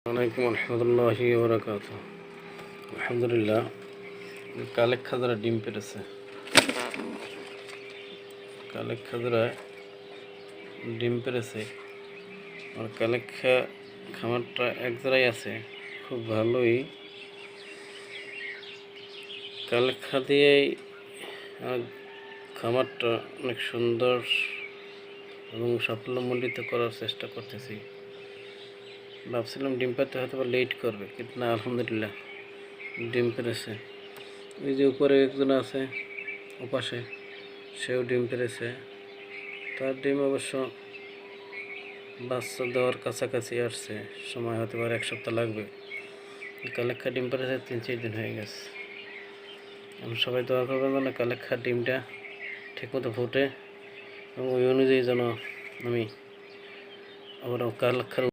ওয়ালাইকুম রহমতুল্লাহি ওবরাকাতুহু। আলহামদুলিল্লাহ, কালেক খাজরা ডিম পেড়েছে। কালেক খাজরা ডিম পেড়েছে। আর কালেক খামারটা এক জায়গায় আছে, খুব ভালোই। কালেক খা দিয়েই খামারটা অনেক সুন্দর এবং সাফল্যমণ্ডিত করার চেষ্টা করতেছি। ভাবছিলাম ডিম পাড়তে হয়তো বা লেট করবে, কিন্তু না, আলহামদুলিল্লাহ ডিম পেড়েছে। ওই যে উপরে একজন আছে ওপাশে, সেও ডিম পেড়েছে। তার ডিম অবশ্য বাচ্চা দেওয়ার কাছাকাছি আসছে, সময় হতে পারে 1 সপ্তাহ লাগবে। কালেক্ষা ডিম পেড়েছে 3-4 দিন হয়ে গেছে। আমি সবাই দোয়া করবেন যেন কালেক্ষার ডিমটা ঠিকমতো ফুটে এবং ওই অনুযায়ী যেন আমি আবার কালেক্ষার